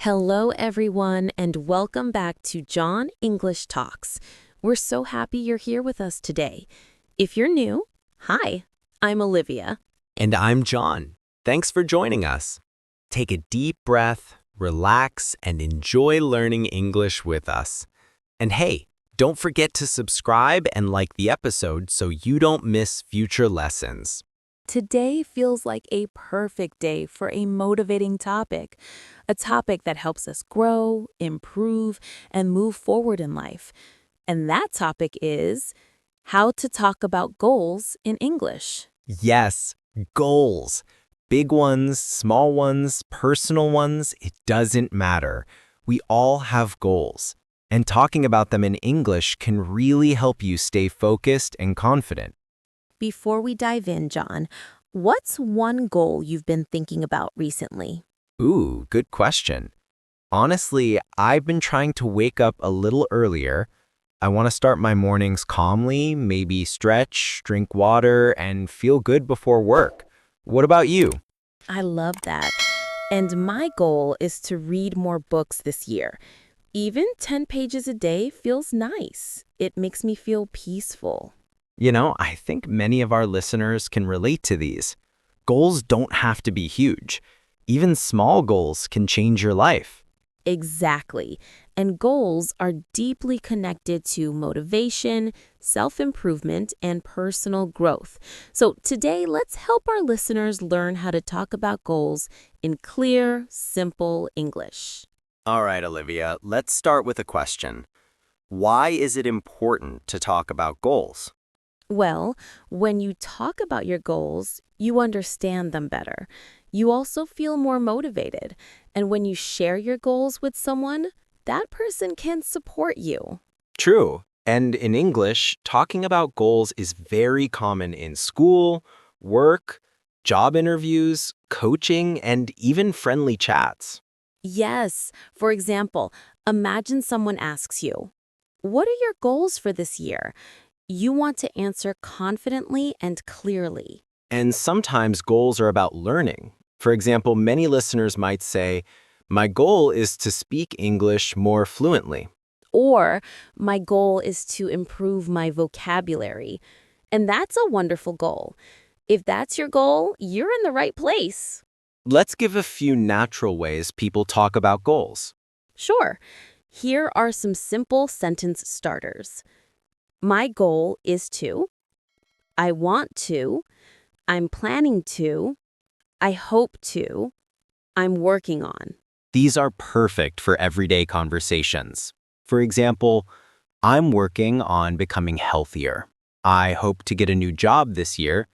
Hello, everyone, and welcome back to John English Talks. We're so happy you're here with us today. If you're new, hi, I'm Olivia. And I'm John. Thanks for joining us. Take a deep breath, relax, and enjoy learning English with us. And hey, don't forget to subscribe and like the episode so you don't miss future lessons. Today feels like a perfect day for a motivating topic, a topic that helps us grow, improve, and move forward in life. And that topic is how to talk about goals in English. Yes, goals. Big ones, small ones, personal ones, it doesn't matter. We all have goals. And talking about them in English can really help you stay focused and confident. Before we dive in, John, what's one goal you've been thinking about recently? Ooh, good question. Honestly, I've been trying to wake up a little earlier. I want to start my mornings calmly, maybe stretch, drink water, and feel good before work. What about you? I love that. And my goal is to read more books this year. Even 10 pages a day feels nice. It makes me feel peaceful. I think many of our listeners can relate to these. Goals don't have to be huge. Even small goals can change your life. Exactly. And goals are deeply connected to motivation, self-improvement, and personal growth. So today, let's help our listeners learn how to talk about goals in clear, simple English. All right, Olivia, let's start with a question. Why is it important to talk about goals? Well, when you talk about your goals, you understand them better. You also feel more motivated. And when you share your goals with someone, that person can support you. True. And in English, talking about goals is very common in school, work, job interviews, coaching, and even friendly chats. Yes. For example, imagine someone asks you, "What are your goals for this year?" You want to answer confidently and clearly. And sometimes goals are about learning. For example, many listeners might say, "My goal is to speak English more fluently." Or, "My goal is to improve my vocabulary." And that's a wonderful goal. If that's your goal, you're in the right place. Let's give a few natural ways people talk about goals. Sure. Here are some simple sentence starters. My goal is to. I want to. I'm planning to. I hope to. I'm working on. These are perfect for everyday conversations. For example, I'm working on becoming healthier. I hope to get a new job this year.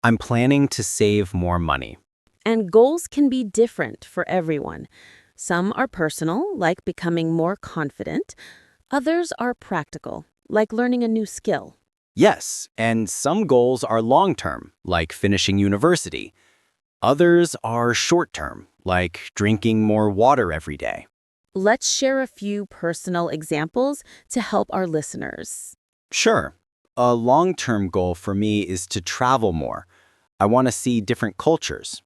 I'm planning to save more money. And goals can be different for everyone. Some are personal, like becoming more confident. Others are practical, like learning a new skill. Yes, and some goals are long-term, like finishing university. Others are short-term, like drinking more water every day. Let's share a few personal examples to help our listeners. Sure, a long-term goal for me is to travel more. I want to see different cultures.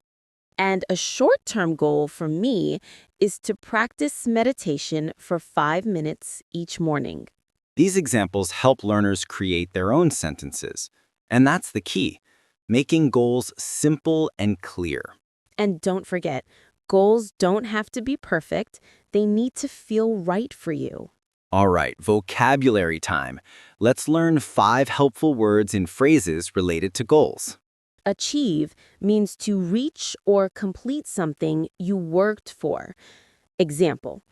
And a short-term goal for me is to practice meditation for 5 minutes each morning. These examples help learners create their own sentences. And that's the key, making goals simple and clear. And don't forget, goals don't have to be perfect. They need to feel right for you. All right, vocabulary time. Let's learn 5 helpful words and phrases related to goals. Achieve means to reach or complete something you worked for. Example,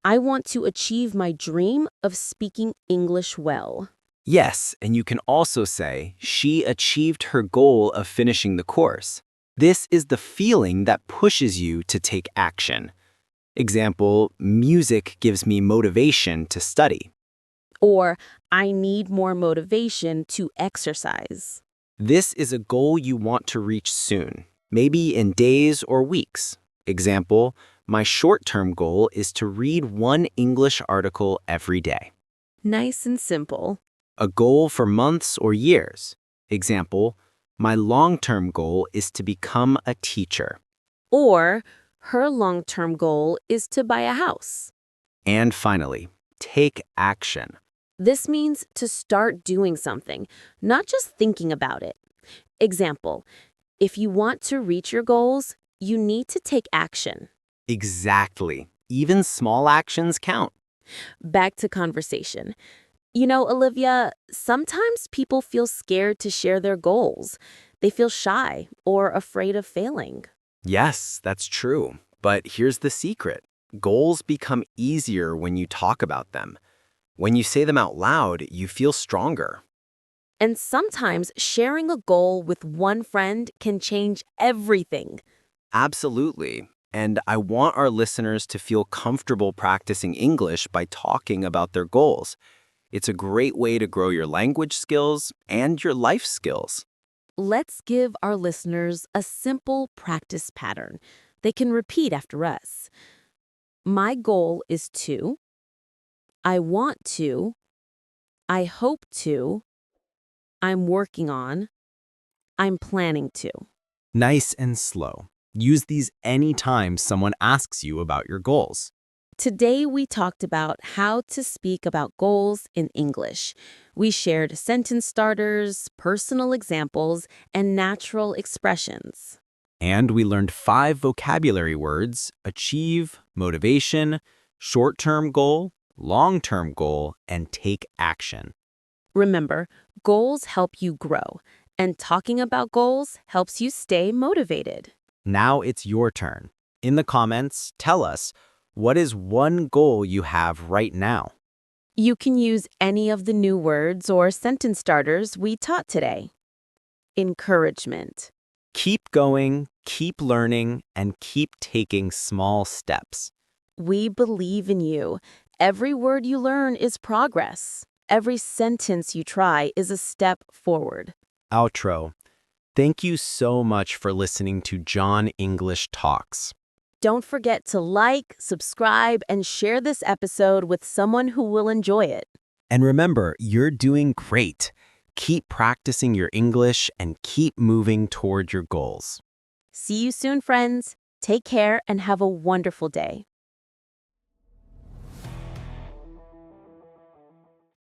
I want to achieve my dream of speaking English well. Yes, and you can also say, she achieved her goal of finishing the course. This is the feeling that pushes you to take action. Example, music gives me motivation to study. Or, I need more motivation to exercise. This is a goal you want to reach soon, maybe in days or weeks. Example, my short-term goal is to read 1 English article every day. Nice and simple. A goal for months or years. Example, my long-term goal is to become a teacher. Or, Her long-term goal is to buy a house. And finally, take action. This means to start doing something, not just thinking about it. Example, if you want to reach your goals, you need to take action. Exactly. Even small actions count. Back to conversation. Olivia, sometimes people feel scared to share their goals. They feel shy or afraid of failing. Yes, that's true. But here's the secret. Goals become easier when you talk about them. When you say them out loud, you feel stronger. And sometimes sharing a goal with one friend can change everything. Absolutely. And I want our listeners to feel comfortable practicing English by talking about their goals. It's a great way to grow your language skills and your life skills. Let's give our listeners a simple practice pattern they can repeat after us. My goal is to. I want to. I hope to. I'm working on. I'm planning to. Nice and slow. Use these anytime someone asks you about your goals. Today, we talked about how to speak about goals in English. We shared sentence starters, personal examples, and natural expressions. And we learned 5 vocabulary words: achieve, motivation, short-term goal, long-term goal, and take action. Remember, goals help you grow, and talking about goals helps you stay motivated. Now it's your turn. In the comments, tell us, what is one goal you have right now? You can use any of the new words or sentence starters we taught today. Encouragement. Keep going, keep learning, and keep taking small steps. We believe in you. Every word you learn is progress. Every sentence you try is a step forward. Outro. Thank you so much for listening to John English Talks. Don't forget to like, subscribe, and share this episode with someone who will enjoy it. And remember, you're doing great. Keep practicing your English and keep moving toward your goals. See you soon, friends. Take care and have a wonderful day.